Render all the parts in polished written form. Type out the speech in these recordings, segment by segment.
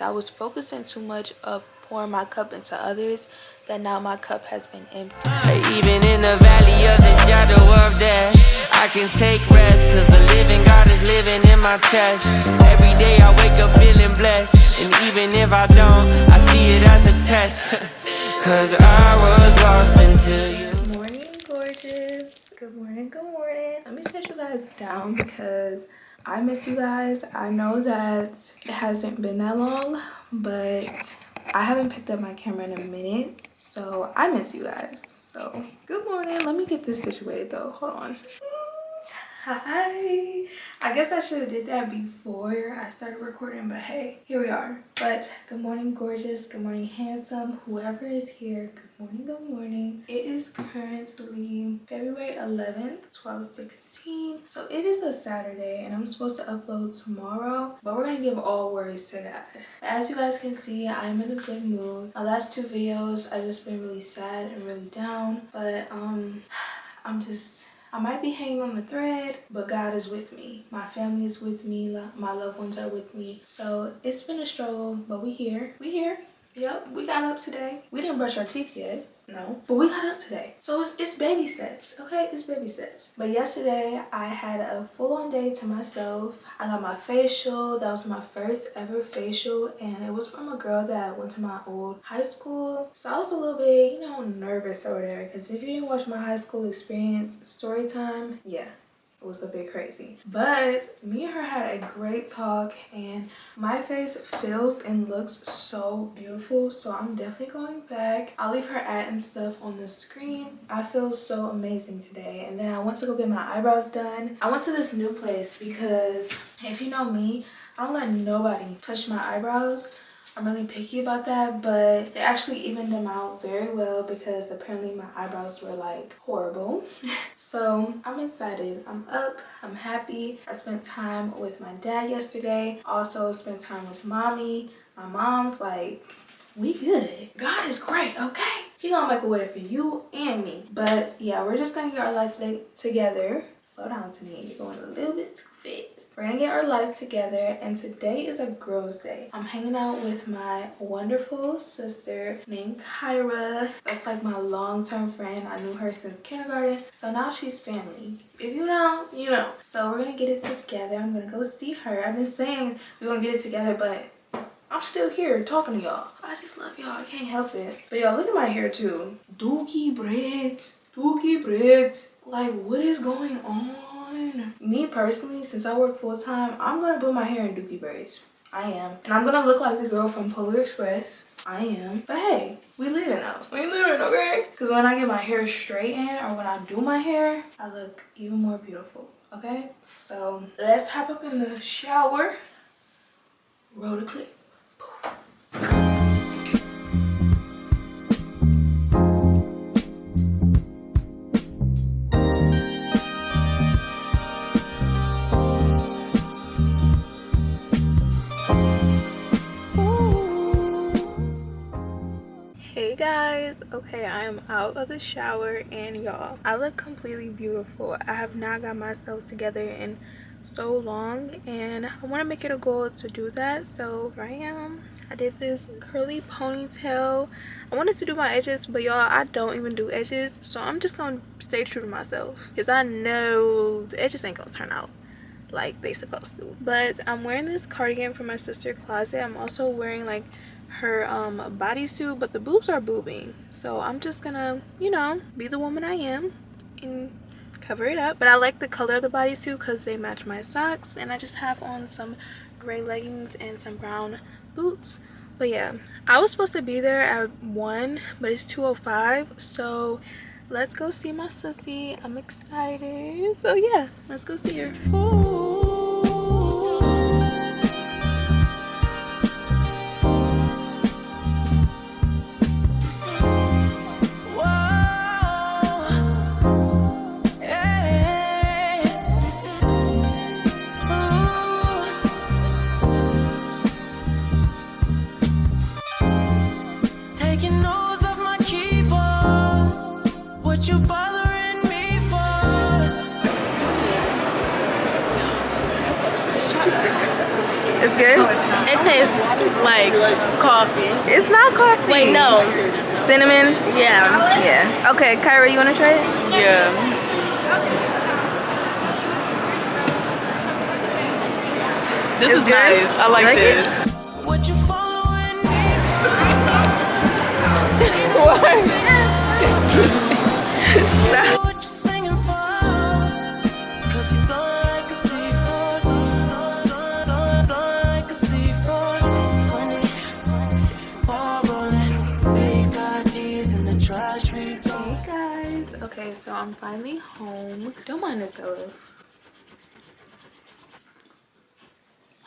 I was focusing too much of pouring my cup into others that now my cup has been empty. Even in the valley of the shadow of death, I can take rest, cause the living God is living in my chest. Every day I wake up feeling blessed, and even if I don't, I see it as a test. Cause I was lost until you. Good morning, gorgeous. Good morning, good morning. Let me set you guys down because I miss you guys. I know that it hasn't been that long, but I haven't picked up my camera in a minute, so I miss you guys. So good morning. Let me get this situated though. Hold on. Hi. I guess I should have did that before I started recording, but hey, here we are. But good morning, gorgeous. Good morning, handsome. Whoever is here, good morning, good morning. It is currently February 11th, 12:16. So it is a Saturday and I'm supposed to upload tomorrow, but we're gonna give all worries to God. As you guys can see, I'm in a good mood. My last two videos, I just been really sad and really down, but I might be hanging on the thread, but God is with me. My family is with me. My loved ones are with me. So it's been a struggle, but we here. We here. Yep, we got up today. We didn't brush our teeth yet. No, but we got up today. So it's baby steps, okay? It's baby steps. But yesterday, I had a full-on day to myself. I got my facial. That was my first ever facial, and it was from a girl that went to my old high school. So I was a little bit, you know, nervous over there, because if you didn't watch my high school experience story time, yeah, it was a bit crazy. But me and her had a great talk, and my face feels and looks so beautiful, so I'm definitely going back. I'll leave her ad and stuff on the screen. I feel so amazing today. And then I went to go get my eyebrows done. I went to this new place because if you know me, I don't let nobody touch my eyebrows. I'm really picky about that, but they actually evened them out very well because apparently my eyebrows were like horrible. So I'm excited. I'm up. I'm happy. I spent time with my dad yesterday. Also spent time with mommy. My mom's like, we good. God is great, okay? He gonna make a way for you and me. But yeah, we're just gonna get our lives together. Slow down to me. You're going a little bit too fast. We're gonna get our lives together, and today is a girls' day. I'm hanging out with my wonderful sister named Kyra. That's like my long-term friend. I knew her since kindergarten, so now she's family. If you know, you know. So we're gonna get it together. I'm gonna go see her. I've been saying we're gonna get it together, but I'm still here talking to y'all. I just love y'all. I can't help it. But y'all, look at my hair too. Dookie braids. Dookie braids. Like, what is going on? Me personally, since I work full-time, I'm gonna put my hair in dookie braids. I am. And I'm gonna look like the girl from Polar Express. I am. But hey, we living now. We living, okay? Because when I get my hair straightened or when I do my hair, I look even more beautiful, okay? So let's hop up in the shower. Roll the clip. Hey guys, okay, I am out of the shower, and y'all, I look completely beautiful. I have not got myself together in so long, and I want to make it a goal to do that. So here I am. I did this curly ponytail. I wanted to do my edges, but y'all, I don't even do edges, so I'm just gonna stay true to myself because I know the edges ain't gonna turn out like they supposed to. But I'm wearing this cardigan from my sister's closet. I'm also wearing like her bodysuit, but the boobs are boobing, so I'm just gonna, you know, be the woman I am and cover it up. But I like the color of the bodysuit because they match my socks, and I just have on some gray leggings and some brown boots. But yeah, I was supposed to be there at 1, but it's 2:05, so let's go see my sissy. I'm excited. So yeah, let's go see her. You bothering me for? It's good? It tastes like coffee. It's not coffee. Wait, no. Cinnamon? Yeah. Yeah. Okay, Kyra, you want to try it? Yeah. This is good? nice. I like it? this. Would you following me? Stop. What you singing for? 'Cause we blow like a C4, blow like a C4. 24 rolling, big IDs in the trash we throw. Hey guys. Okay, so I'm finally home. Don't mind the pillow.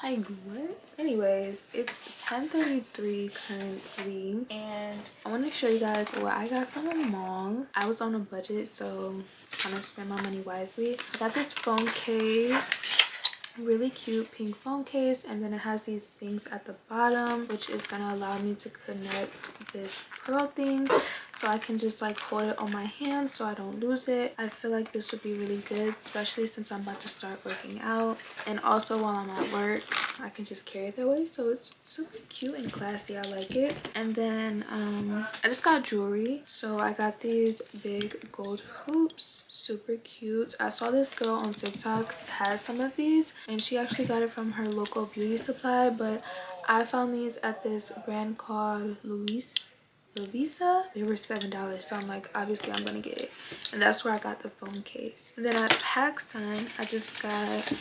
Like what? Anyways, it's 10:33 currently, and I want to show you guys what I got from the mall. I was on a budget, so I'm trying to spend my money wisely. I got this phone case, really cute pink phone case, and then it has these things at the bottom, which is gonna allow me to connect this pearl thing so I can just like hold it on my hand so I don't lose it. I feel like this would be really good, especially since I'm about to start working out, and also while I'm at work I can just carry it that way. So it's super cute and classy. I like it. And then I just got jewelry. So I got these big gold hoops, super cute. I saw this girl on TikTok had some of these, and she actually got it from her local beauty supply, but I found these at this brand called Lovisa. They were $7, so I'm like, obviously I'm gonna get it, and that's where I got the phone case. And then at Picsart I just got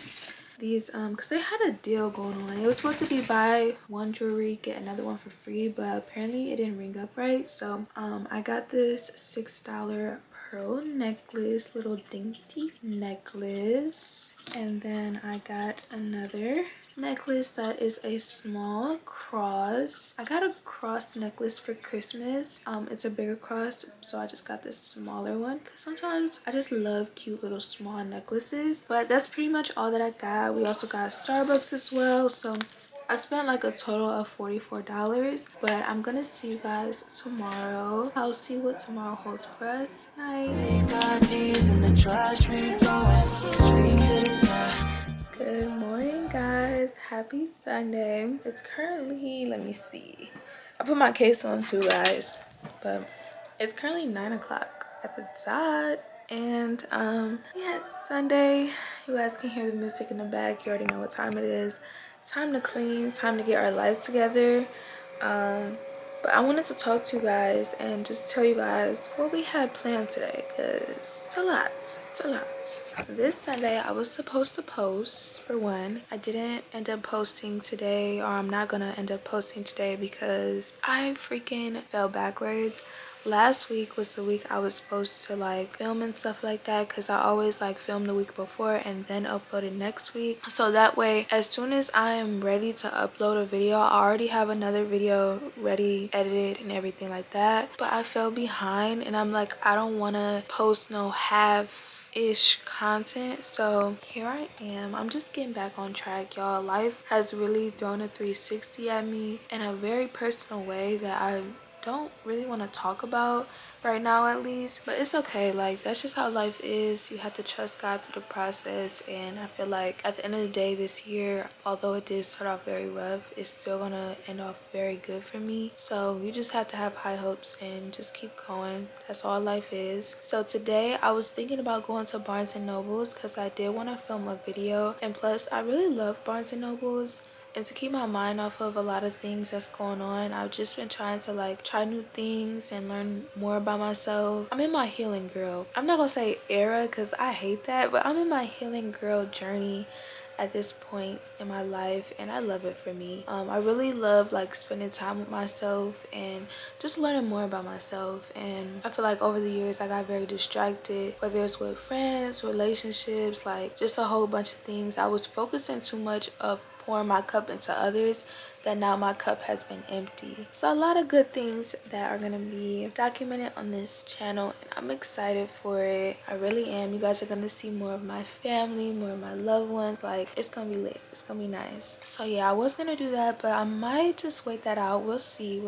these because they had a deal going on. It was supposed to be buy one jewelry get another one for free, but apparently it didn't ring up right. So I got this $6 pearl necklace, little dainty necklace, and then I got another necklace that is a small cross. I got a cross necklace for Christmas. It's a bigger cross, so I just got this smaller one because sometimes I just love cute little small necklaces. But that's pretty much all that I got. We also got Starbucks as well, so I spent like a total of $44, but I'm gonna see you guys tomorrow. I'll see what tomorrow holds for us. Night. Good morning, guys. Happy Sunday. It's currently, let me see, I put my case on too, guys, but it's currently 9 o'clock at the dot. And yeah, it's Sunday. You guys can hear the music in the back. You already know what time it is. It's time to clean, time to get our life together. But I wanted to talk to you guys and just tell you guys what we had planned today, because it's a lot. It's a lot. This Sunday I was supposed to post. For one, I didn't end up posting today, or I'm not gonna end up posting today because I freaking fell backwards. Last week was the week I was supposed to like film and stuff like that, because I always like film the week before and then upload it next week, so that way as soon as I am ready to upload a video, I already have another video ready, edited and everything like that. But I fell behind, and I'm like, I don't want to post no half-ish content, so here I am. I'm just getting back on track, y'all. Life has really thrown a 360 at me in a very personal way that I don't really want to talk about right now, at least, but it's okay. Like, that's just how life is. You have to trust God through the process, and I feel like at the end of the day this year, although it did start off very rough, it's still gonna end off very good for me. So you just have to have high hopes and just keep going. That's all life is. So today I was thinking about going to Barnes and Nobles because I did want to film a video, and plus I really love Barnes and Nobles. And to keep my mind off of a lot of things that's going on, I've just been trying to like try new things and learn more about myself. I'm in my healing girl, I'm not gonna say era because I hate that, but I'm in my healing girl journey at this point in my life, and I love it for me. I really love like spending time with myself and just learning more about myself. And I feel like over the years I got very distracted, whether it's with friends, relationships, like just a whole bunch of things. I was focusing too much of pouring my cup into others that now my cup has been empty. So a lot of good things that are gonna be documented on this channel, and I'm excited for it. I really am. You guys are gonna see more of my family, more of my loved ones. Like, it's gonna be lit. It's gonna be nice. So yeah, I was gonna do that, but I might just wait that out. We'll see.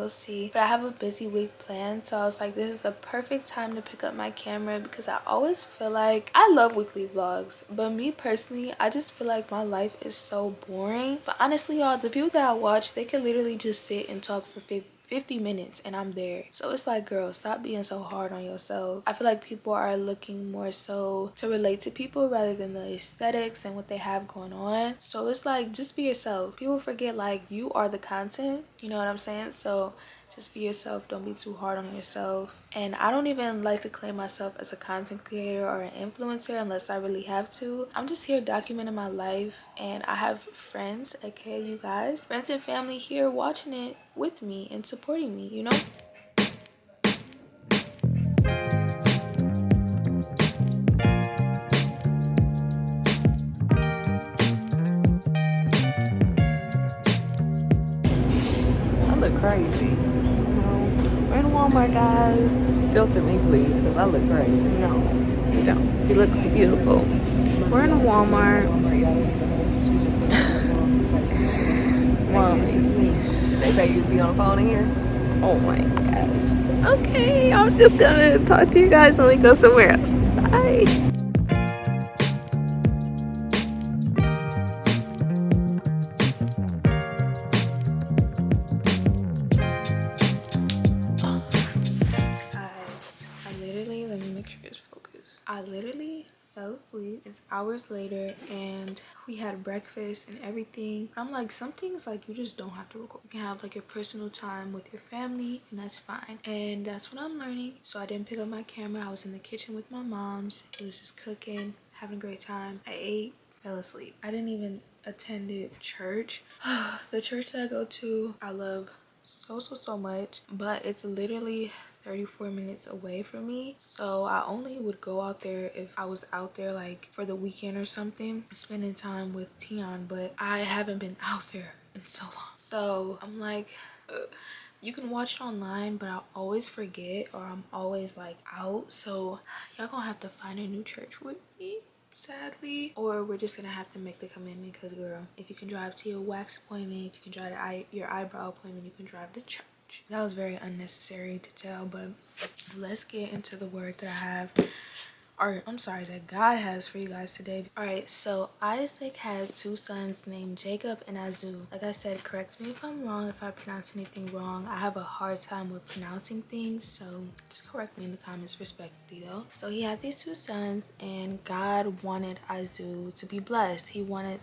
But I have a busy week planned, so I was like, this is the perfect time to pick up my camera, because I always feel like I love weekly vlogs, but me personally, I just feel like my life is so boring. But honestly, y'all, the people that I watch, they can literally just sit and talk for 50 minutes and I'm there. So it's like, girl, stop being so hard on yourself. I feel like people are looking more so to relate to people rather than the aesthetics and what they have going on. So it's like, just be yourself. People forget, like, you are the content, you know what I'm saying? So just be yourself. Don't be too hard on yourself. And I don't even like to claim myself as a content creator or an influencer unless I really have to. I'm just here documenting my life, and I have friends, aka you guys, friends and family here watching it with me and supporting me, you know? I look crazy. No. We're in Walmart, guys. Filter me, please, because I look crazy. No, you don't. He looks beautiful. We're in Walmart. Mom, they pay you to be on the phone in here? Oh my gosh. Okay, I'm just gonna talk to you guys when we go somewhere else. Bye. Guys, let me make sure it's focused. I literally fell asleep. It's hours later and we had breakfast and everything. I'm like, some things, like, you just don't have to record. You can have like your personal time with your family, and that's fine. And that's what I'm learning. So I didn't pick up my camera. I was in the kitchen with my mom's. It was just cooking, having a great time. I ate, fell asleep. I didn't even attend church. The church that I go to, I love so much, but it's literally 34 minutes away from me. So I only would go out there if I was out there like for the weekend or something, spending time with Tion, but I haven't been out there in so long. So I'm like, you can watch it online, but I'll always forget, or I'm always like out. So y'all gonna have to find a new church with me, sadly, or we're just gonna have to make the commitment, because girl, if you can drive to your wax appointment, if you can drive to your eyebrow appointment, you can drive to church. That was very unnecessary to tell, but let's get into the word that I have, or I'm sorry, that God has for you guys today. All right, so Isaac had two sons named Jacob and Azu. Like I said, correct me if I'm wrong, if I pronounce anything wrong. I have a hard time with pronouncing things, so just correct me in the comments respectfully though. So he had these two sons, and God wanted Azu to be blessed. He wanted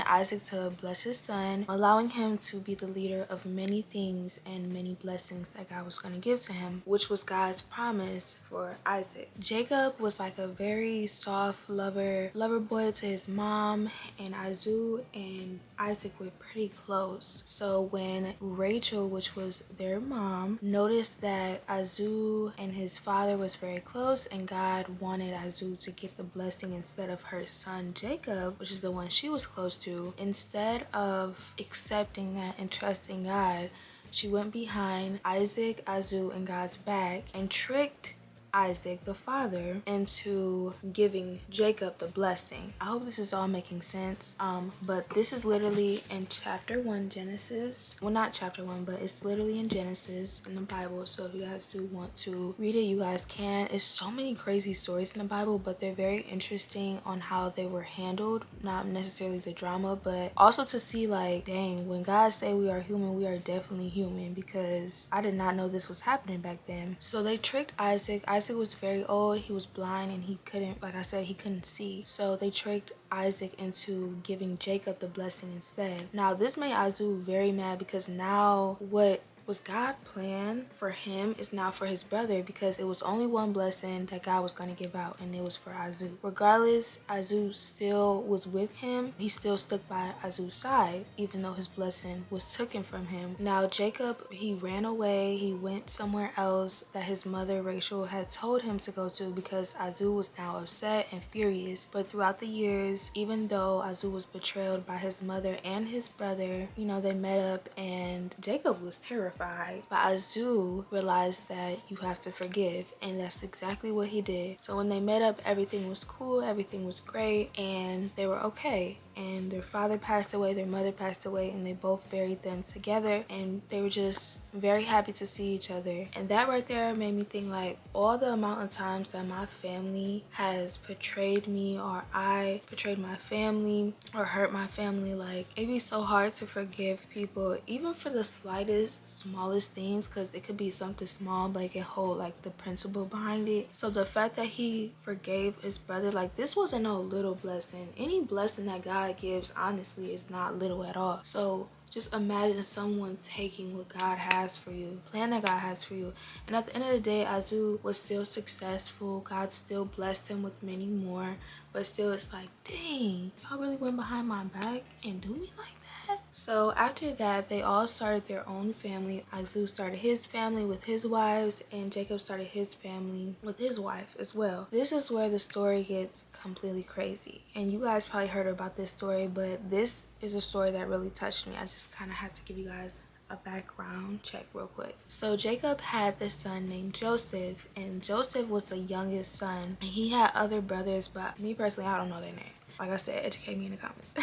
Isaac to bless his son, allowing him to be the leader of many things and many blessings that God was going to give to him, which was God's promise for Isaac. Jacob was like a very soft lover boy to his mom, and Azu and Isaac were pretty close. So when Rachel, which was their mom, noticed that Azu and his father was very close, and God wanted Azu to get the blessing instead of her son Jacob, which is the one she was close to, instead of accepting that and trusting God, she went behind Isaac, Azu, and God's back and tricked Isaac, the father, into giving Jacob the blessing. I hope this is all making sense. But this is literally in chapter 1, Genesis. Well, not chapter 1, but it's literally in Genesis in the Bible. So if you guys do want to read it, you guys can. It's so many crazy stories in the Bible, but they're very interesting on how they were handled. Not necessarily the drama, but also to see, like, dang, when God say we are human, we are definitely human, because I did not know this was happening back then. So they tricked Isaac. Isaac was very old, he was blind, and he couldn't, like I said, he couldn't see. So they tricked Isaac into giving Jacob the blessing instead. Now this made Azu very mad, because now what was God's plan for him is now for his brother, because it was only one blessing that God was going to give out, and it was for Azu. Regardless, Azu still was with him. He still stuck by Azu's side, even though his blessing was taken from him. Now Jacob, he ran away. He went somewhere else that his mother Rachel had told him to go to, because Azu was now upset and furious. But throughout the years, even though Azu was betrayed by his mother and his brother, you know, they met up, and Jacob was terrified. But Azu realized that you have to forgive, and that's exactly what he did. So when they met up, everything was cool, everything was great, and they were okay. And their father passed away, their mother passed away, and they both buried them together, and they were just very happy to see each other. And that right there made me think, like, all the amount of times that my family has betrayed me, or I betrayed my family or hurt my family, like, it'd be so hard to forgive people, even for the slightest, smallest things, because it could be something small, but it can hold like the principle behind it. So the fact that he forgave his brother, like, this wasn't no little blessing. Any blessing that God gives, honestly, is not little at all. So just imagine someone taking what God has for you, plan that God has for you. And at the end of the day, Azu was still successful. God still blessed him with many more. But still, it's like, dang, y'all really went behind my back and do me like that? So after that, they all started their own family. Azu started his family with his wives, and Jacob started his family with his wife as well. This is where the story gets completely crazy. And you guys probably heard about this story, but this is a story that really touched me. I just kind of had to give you guys a background check real quick. So Jacob had this son named Joseph, and Joseph was the youngest son. And he had other brothers, but me personally, I don't know their name. Like I said, educate me in the comments.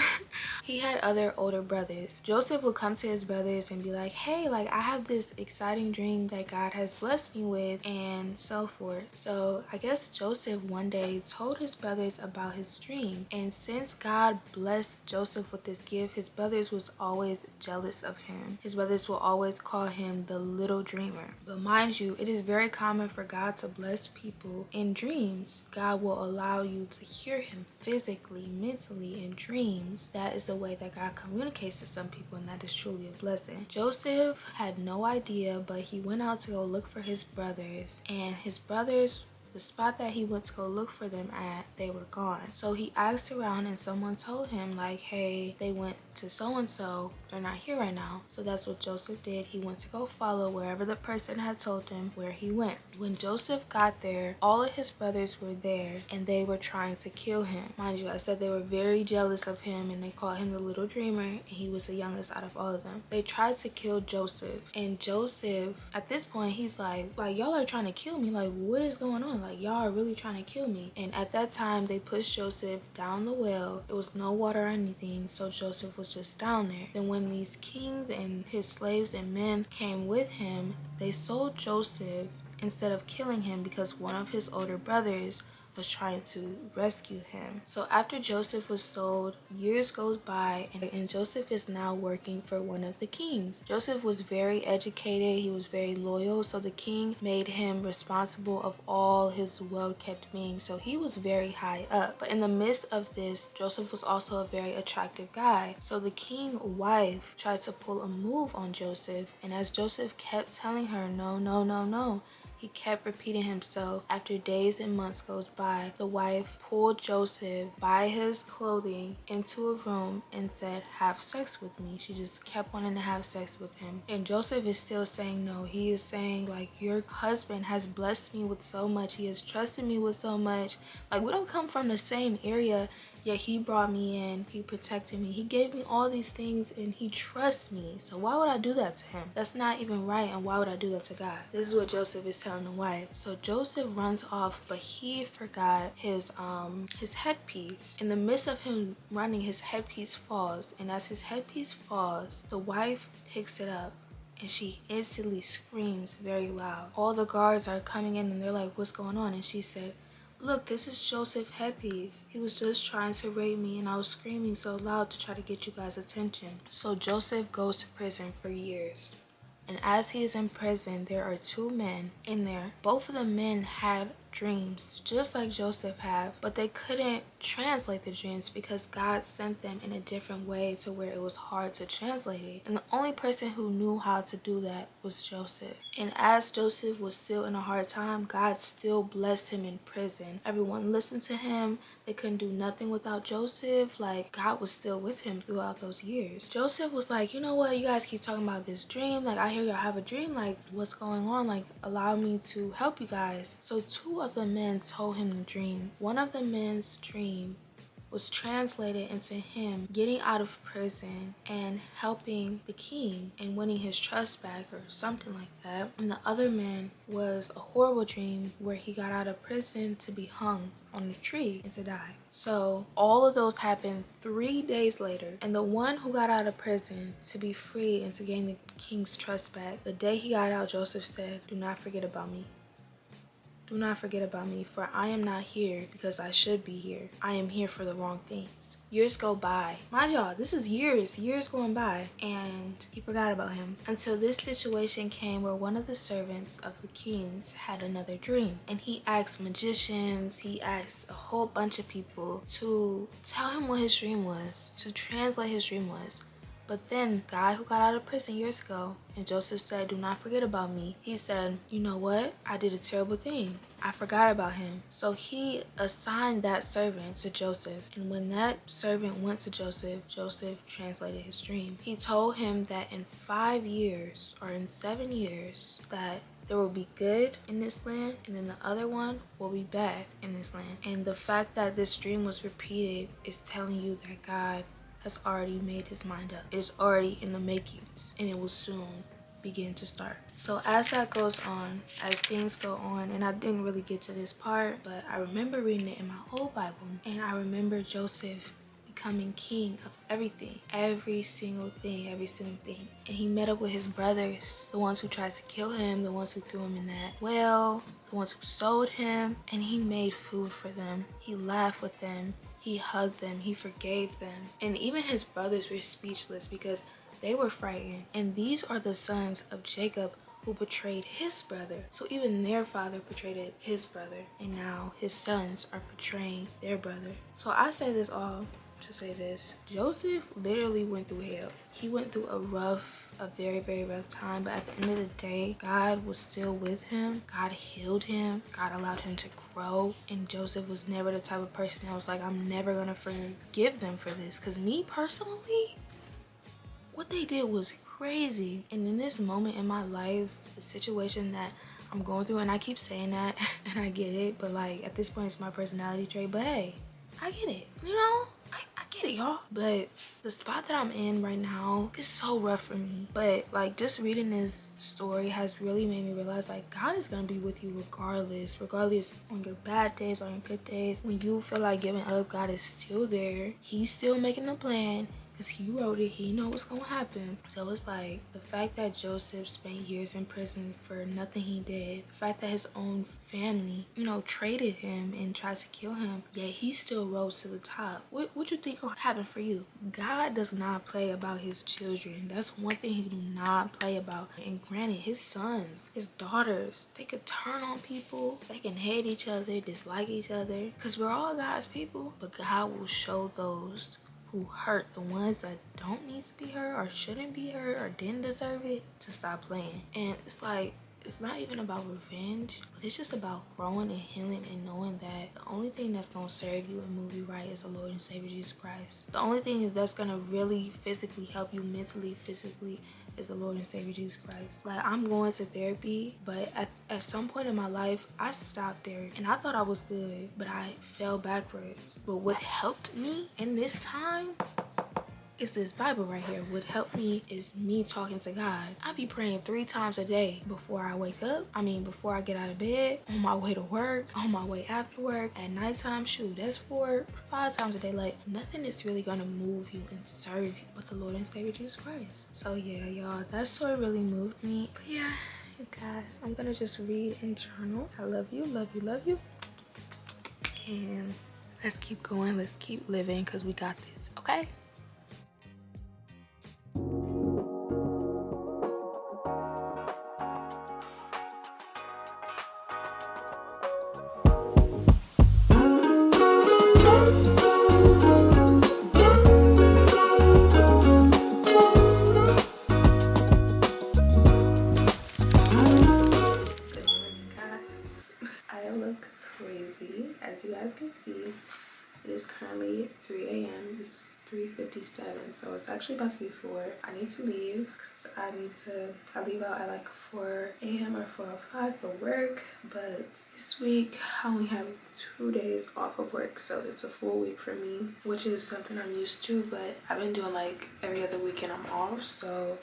He had other older brothers. Joseph would come to his brothers and be like, hey, like, I have this exciting dream that God has blessed me with, and so forth. So I guess Joseph one day told his brothers about his dream. And since God blessed Joseph with this gift, his brothers was always jealous of him. His brothers will always call him the little dreamer. But mind you, it is very common for God to bless people in dreams. God will allow you to hear him physically, mentally, in dreams. That is the way that God communicates to some people, and that is truly a blessing. Joseph had no idea, but he went out to go look for his brothers, and his brothers, the spot that he went to go look for them at, they were gone. So he asked around, and someone told him, like, hey, they went to so-and-so, they're not here right now. So that's what Joseph did. He went to go follow wherever the person had told him where he went. When Joseph got there, all of his brothers were there, and they were trying to kill him. Mind you, I said they were very jealous of him, and they called him the little dreamer, and he was the youngest out of all of them. They tried to kill Joseph, and Joseph, at this point, he's like, y'all are trying to kill me. Like, what is going on? Like, y'all are really trying to kill me. And at that time, they pushed Joseph down the well. There was no water or anything, so Joseph was just down there. Then when these kings and his slaves and men came with him, they sold Joseph instead of killing him, because one of his older brothers was trying to rescue him. So after Joseph was sold, years goes by, and Joseph is now working for one of the kings. Joseph was very educated, he was very loyal, so the king made him responsible of all his well-kept beings, so he was very high up. But in the midst of this, Joseph was also a very attractive guy, so the king's wife tried to pull a move on Joseph, and as Joseph kept telling her, no, no, no, no, he kept repeating himself. After days and months goes by, the wife pulled Joseph by his clothing into a room and said, have sex with me. She just kept wanting to have sex with him. And Joseph is still saying no. He is saying, like, your husband has blessed me with so much. He has trusted me with so much. Like, we don't come from the same area, yet he brought me in, he protected me, he gave me all these things, and he trusts me. So why would I do that to him? That's not even right, and why would I do that to God? This is what Joseph is telling the wife. So Joseph runs off, but he forgot his headpiece. In the midst of him running, his headpiece falls, and as his headpiece falls, the wife picks it up, and she instantly screams very loud. All the guards are coming in, and they're like, what's going on? And she said, look, this is Joseph headpiece. He was just trying to rape me, and I was screaming so loud to try to get you guys' attention. So Joseph goes to prison for years. And as he is in prison, there are two men in there. Both of the men had dreams, just like Joseph had, but they couldn't translate the dreams because God sent them in a different way to where it was hard to translate it. And the only person who knew how to do that was Joseph. And as Joseph was still in a hard time, God still blessed him in prison. Everyone listened to him. They couldn't do nothing without Joseph. Like, God was still with him throughout those years. Joseph was like, you know what, you guys keep talking about this dream. Like, I hear y'all have a dream. Like, what's going on? Like, allow me to help you guys. So 2 of the men told him the dream. One of the men's dream was translated into him getting out of prison and helping the king and winning his trust back or something like that. And the other man was a horrible dream where he got out of prison to be hung on a tree and to die. So all of those happened 3 days later. And the one who got out of prison to be free and to gain the king's trust back, the day he got out, Joseph said, "Do not forget about me. Do not forget about me, for I am not here because I should be here. I am here for the wrong things." Years go by. Mind y'all, this is years going by, and he forgot about him until this situation came where one of the servants of the kings had another dream. And he asked magicians, he asked a whole bunch of people to tell him what his dream was, to translate his dream was. But then, guy who got out of prison years ago, and Joseph said, "Do not forget about me," he said, "You know what? I did a terrible thing. I forgot about him." So he assigned that servant to Joseph. And when that servant went to Joseph, Joseph translated his dream. He told him that in 5 years or in 7 years that there will be good in this land, and then the other one will be bad in this land. And the fact that this dream was repeated is telling you that God has already made his mind up. It is already in the makings, and it will soon begin to start. So as that goes on, as things go on, and I didn't really get to this part, but I remember reading it in my old Bible, and I remember Joseph becoming king of everything, every single thing. And he met up with his brothers, the ones who tried to kill him, the ones who threw him in that well, the ones who sold him, and he made food for them. He laughed with them. He hugged them, he forgave them. And even his brothers were speechless because they were frightened. And these are the sons of Jacob who betrayed his brother. So even their father betrayed his brother. And now his sons are betraying their brother. So I say this all to say this. Joseph literally went through hell. He went through a very, very rough time, but at the end of the day, God was still with him. God healed him. God allowed him to grow. And Joseph was never the type of person that was like, I'm never gonna forgive them for this. Because me personally, what they did was crazy. And in this moment in my life, the situation that I'm going through, and I keep saying that, and I get it, but like at this point it's my personality trait, but hey, I get it, you know? I get it, y'all. But the spot that I'm in right now is so rough for me. But like just reading this story has really made me realize like God is gonna be with you regardless on your bad days or your good days. When you feel like giving up, God is still there. He's still making a plan. Because he wrote it, he knows what's gonna happen. So it's like the fact that Joseph spent years in prison for nothing he did, the fact that his own family, traded him and tried to kill him, yet he still rose to the top. What you think will happen for you? God does not play about his children. That's one thing he do not play about. And granted, his sons, his daughters, they could turn on people, they can hate each other, dislike each other, because we're all God's people. But God will show those who hurt the ones that don't need to be hurt or shouldn't be hurt or didn't deserve it to stop playing. And it's like, it's not even about revenge, but it's just about growing and healing and knowing that the only thing that's going to serve you and move you right is the Lord and Savior Jesus Christ. The only thing that's going to really physically help you mentally, physically, is the Lord and Savior Jesus Christ. Like, I'm going to therapy, but at some point in my life, I stopped there and I thought I was good, but I fell backwards. But what helped me in this time is this Bible right here. What helped me is me talking to God. I be praying 3 times a day before I wake up. Before I get out of bed, on my way to work, on my way after work, at nighttime. Shoot, that's 4-5 times a day. Like, nothing is really gonna move you and serve you but the Lord and Savior Jesus Christ. So yeah, y'all, that story really moved me. But yeah, you guys, I'm gonna just read and journal. I love you, love you, love you. And let's keep going, let's keep living, because we got this, okay? guys can see, it is currently 3 a.m. It's 3:57, so it's actually about to be 4. I need to leave because I leave out at like 4 a.m. or 4:05 for work, but this week I only have 2 days off of work, so it's a full week for me, which is something I'm used to, but I've been doing like every other weekend I'm off, so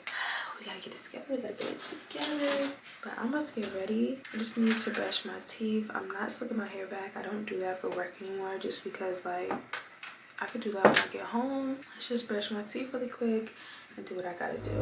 we gotta get it together. We gotta get it together. But I'm about to get ready. I just need to brush my teeth. I'm not slicking my hair back. I don't do that for work anymore just because like I could do that when I get home. Let's just brush my teeth really quick and do what I gotta do.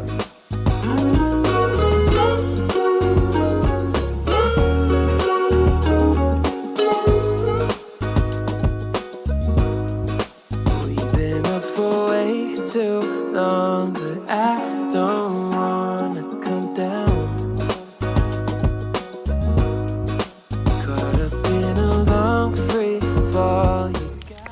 We've been up for way too long, but I don't wanna come down. Caught up in a long free fall.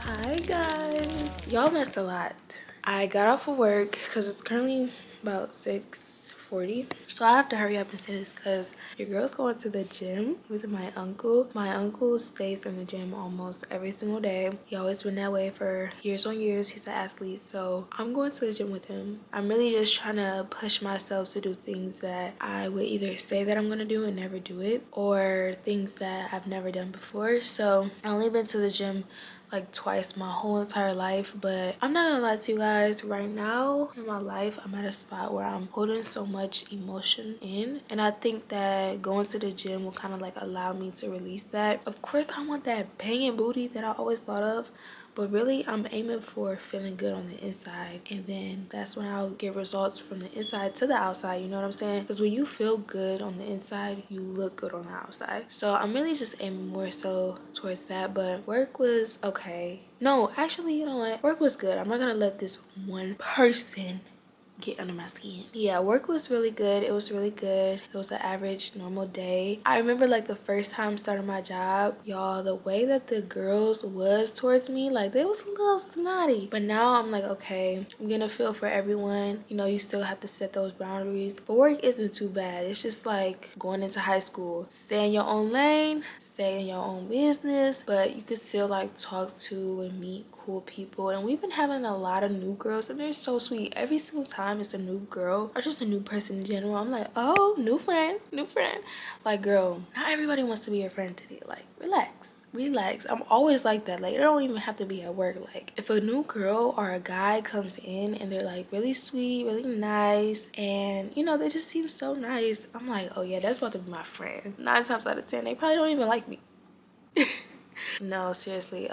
Hi guys. Y'all missed a lot. I got off of work because it's currently about 6:40. So I have to hurry up and say this because your girl's going to the gym with my uncle. My uncle stays in the gym almost every single day. He always been that way for years on years. He's an athlete, so I'm going to the gym with him. I'm really just trying to push myself to do things that I would either say that I'm going to do and never do it, or things that I've never done before. So I only been to the gym like twice my whole entire life, but I'm not gonna lie to you guys, right now in my life I'm at a spot where I'm holding so much emotion in, and I think that going to the gym will kind of like allow me to release that. Of course I want that banging booty that I always thought of, but really I'm aiming for feeling good on the inside, and then that's when I'll get results from the inside to the outside, you know what I'm saying? Because when you feel good on the inside, you look good on the outside. So I'm really just aiming more so towards that. But work was okay. No, actually, you know what? Work was good. I'm not gonna let this one person get under my skin. Yeah, work was really good. It was really good. It was an average normal day. I remember like the first time starting my job, y'all, the way that the girls was towards me, like they was a little snotty, but now I'm like, okay, I'm gonna feel for everyone. You know, you still have to set those boundaries, but work isn't too bad. It's just like going into high school. Stay in your own lane, stay in your own business, but you could still like talk to and meet cool people. And we've been having a lot of new girls, and they're so sweet. Every single time it's a new girl or just a new person in general, I'm like, oh, new friend. Like, girl, not everybody wants to be your friend today. Like, relax. I'm always like that. Like, it don't even have to be at work. Like, if a new girl or a guy comes in and they're like really sweet, really nice, and you know, they just seem so nice, I'm like, oh yeah, that's about to be my friend. 9 times out of 10 they probably don't even like me. No, seriously,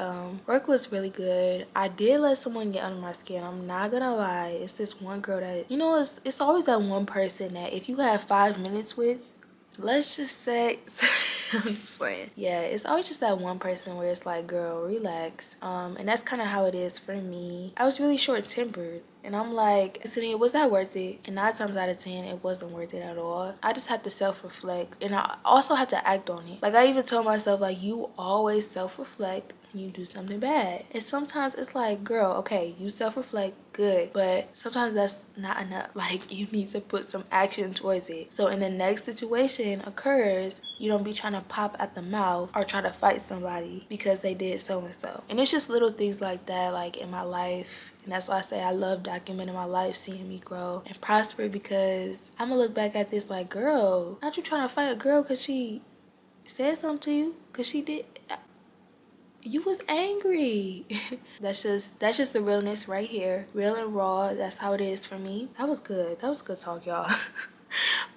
work was really good. I did let someone get under my skin. I'm not gonna lie. It's this one girl that, you know, it's always that one person that if you have 5 minutes with, let's just say, I'm just playing. Yeah, it's always just that one person where it's like, girl, relax. And that's kind of how it is for me. I was really short-tempered, and I'm like, Anthony, was that worth it? And 9 times out of 10, it wasn't worth it at all. I just have to self-reflect, and I also have to act on it. Like, I even told myself, like, you always self-reflect when you do something bad. And sometimes it's like, girl, okay, you self-reflect, good, but sometimes that's not enough. Like, you need to put some action towards it. So in the next situation occurs, you don't be trying to pop at the mouth or try to fight somebody because they did so and so. And it's just little things like that, like in my life. And that's why I say I love documenting my life, seeing me grow and prosper, because I'm gonna look back at this like, girl, not you trying to fight a girl because she said something to you, because she did. You was angry. That's just the realness right here. Real and raw. That's how it is for me. That was good. That was good talk, y'all.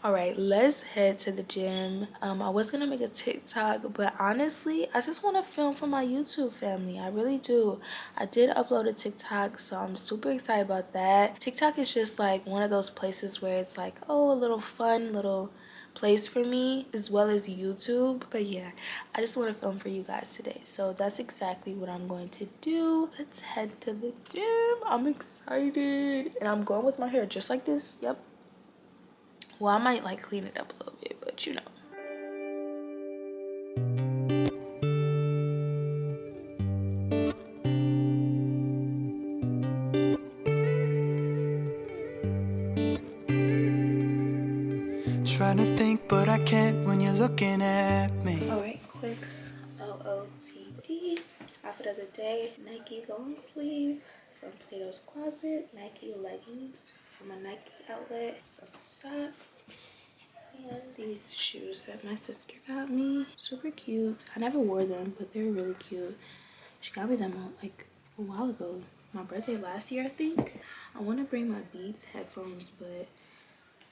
All right, let's head to the gym. I was gonna make a TikTok, but honestly, I just want to film for my YouTube family. I really do. I did upload a TikTok, so I'm super excited about that. TikTok is just like one of those places where it's like, oh, a little fun, little place for me, as well as YouTube. But yeah, I just want to film for you guys today, so that's exactly what I'm going to do. Let's head to the gym. I'm excited, and I'm going with my hair just like this. Yep. Well, I might like clean it up a little bit, but you know. Trying to think, but I can't when you're looking at me. All right, quick LOTD. Outfit of the day, Nike long sleeve from Plato's Closet, Nike leggings from a Nike outlet, some socks, and these shoes that my sister got me. Super cute. I never wore them, but they're really cute. She got me them like a while ago. My birthday last year, I think. I want to bring my Beats headphones, but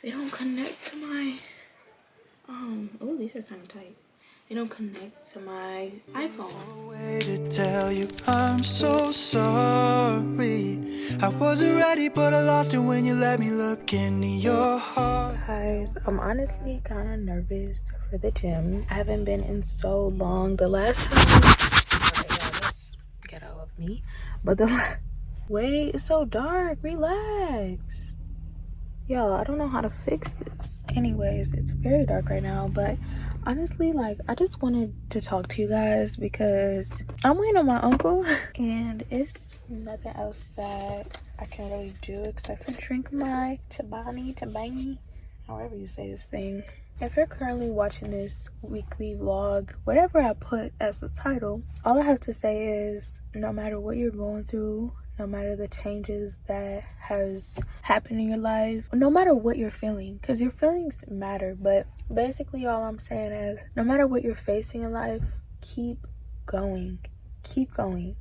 they don't connect to my oh, these are kind of tight. They don't connect to my iPhone. Way to tell you I'm so sorry. I wasn't ready, but I lost it when you let me look into your heart. Guys, I'm honestly kind of nervous for the gym. I haven't been in so long. The last time, alright, y'all, let's get out of me. But the wait, it's so dark. Relax, y'all. I don't know how to fix this. Anyways, it's very dark right now, but honestly, like, I just wanted to talk to you guys because I'm waiting on my uncle and it's nothing else that I can really do except for drink my tabani, however you say this thing. If you're currently watching this weekly vlog, whatever I put as the title, all I have to say is no matter what you're going through, no matter the changes that has happened in your life, no matter what you're feeling, because your feelings matter, but basically all I'm saying is no matter what you're facing in life, keep going. Keep going.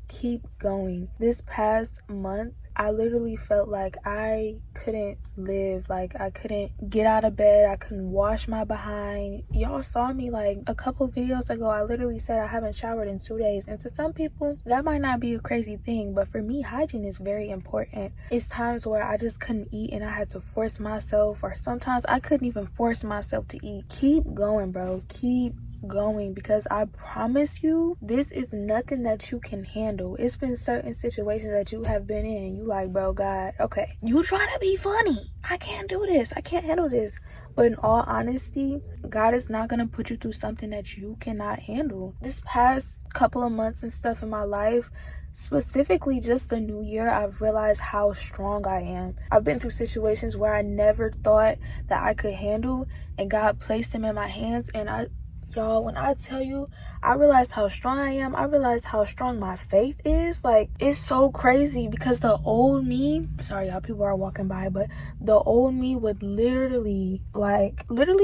Keep going. This past month, I literally felt like I couldn't live. Like, I couldn't get out of bed. I couldn't wash my behind. Y'all saw me like a couple videos ago. I literally said I haven't showered in 2 days. And to some people, that might not be a crazy thing. But for me, hygiene is very important. It's times where I just couldn't eat and I had to force myself. Or sometimes I couldn't even force myself to eat. Keep going, bro. Keep going, because I promise you, this is nothing that you can handle. It's been certain situations that you have been in. You like, bro, God, okay, you try to be funny. I can't do this. I can't handle this. But in all honesty, God is not going to put you through something that you cannot handle. This past couple of months and stuff in my life, specifically just the new year, I've realized how strong I am. I've been through situations where I never thought that I could handle, and God placed them in my hands, and y'all, when I tell you, I realized how strong I am. I realized how strong my faith is. Like, it's so crazy because the old me, sorry y'all, people are walking by, but the old me would literally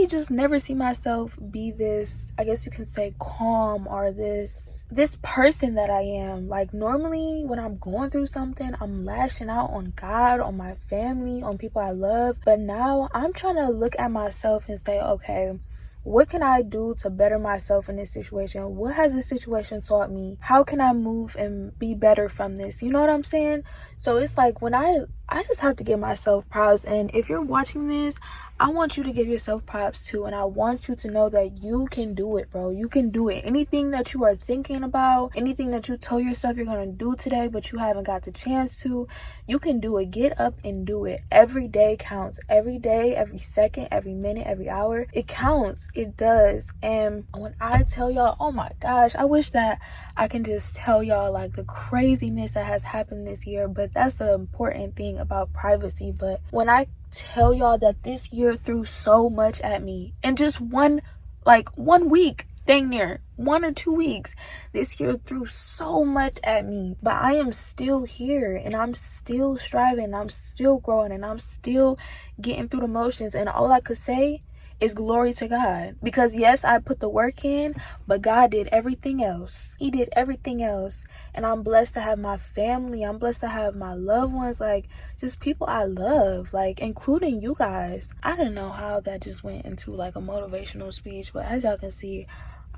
just never see myself be this, I guess you can say, calm, or this person that I am. Like, normally when I'm going through something, I'm lashing out on God, on my family, on people I love. But now I'm trying to look at myself and say, okay, what can I do to better myself in this situation? What has this situation taught me? How can I move and be better from this? You know what I'm saying? So it's like when I just have to give myself props. And if you're watching this, I want you to give yourself props too. And I want you to know that you can do it, bro. You can do it. Anything that you are thinking about, anything that you told yourself you're going to do today, but you haven't got the chance to, you can do it. Get up and do it. Every day counts. Every day, every second, every minute, every hour. It counts. It does. And when I tell y'all, oh my gosh, I wish that I can just tell y'all like the craziness that has happened this year, but that's the important thing about privacy. But when I tell y'all that this year threw so much at me in just one week, dang near 1 or 2 weeks, this year threw so much at me, but I am still here and I'm still striving, I'm still growing, and I'm still getting through the motions. And all I could say is glory to God, because yes, I put the work in, but God did everything else. He did everything else. And I'm blessed to have my family. I'm blessed to have my loved ones, like just people I love, like including you guys. I don't know how that just went into like a motivational speech, but as y'all can see,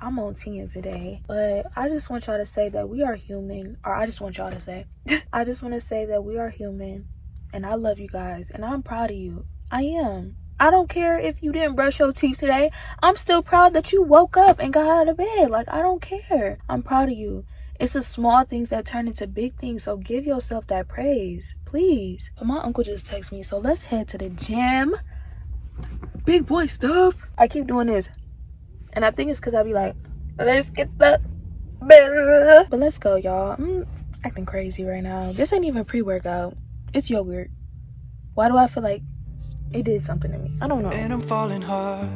I'm on 10 today. But I just want y'all to say that we are human, or I just want y'all to say I just want to say that we are human, and I love you guys, and I'm proud of you. I am. I don't care if you didn't brush your teeth today. I'm still proud that you woke up and got out of bed. Like, I don't care. I'm proud of you. It's the small things that turn into big things. So give yourself that praise, please. But my uncle just texted me, so let's head to the gym. Big boy stuff. I keep doing this, and I think it's because I be like, let's get the bell. But let's go, y'all. I'm acting crazy right now. This ain't even pre-workout. It's yogurt. Why do I feel like it did something to me? I don't know. And I'm falling hard,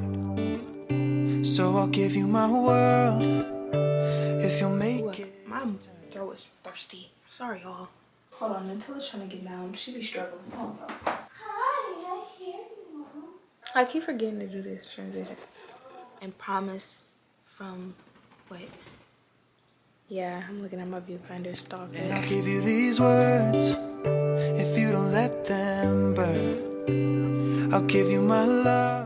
so I'll give you my world if you'll make it. My My throat is thirsty. Sorry, y'all. Hold on, Nutilla's trying to get down. She be struggling. Hold on. Hi, I hear you, Mom. I keep forgetting to do this transition. And promise from, wait. Yeah, I'm looking at my viewfinder. Stop it. And I'll give you these words if you don't let them burn. I'll give you my love.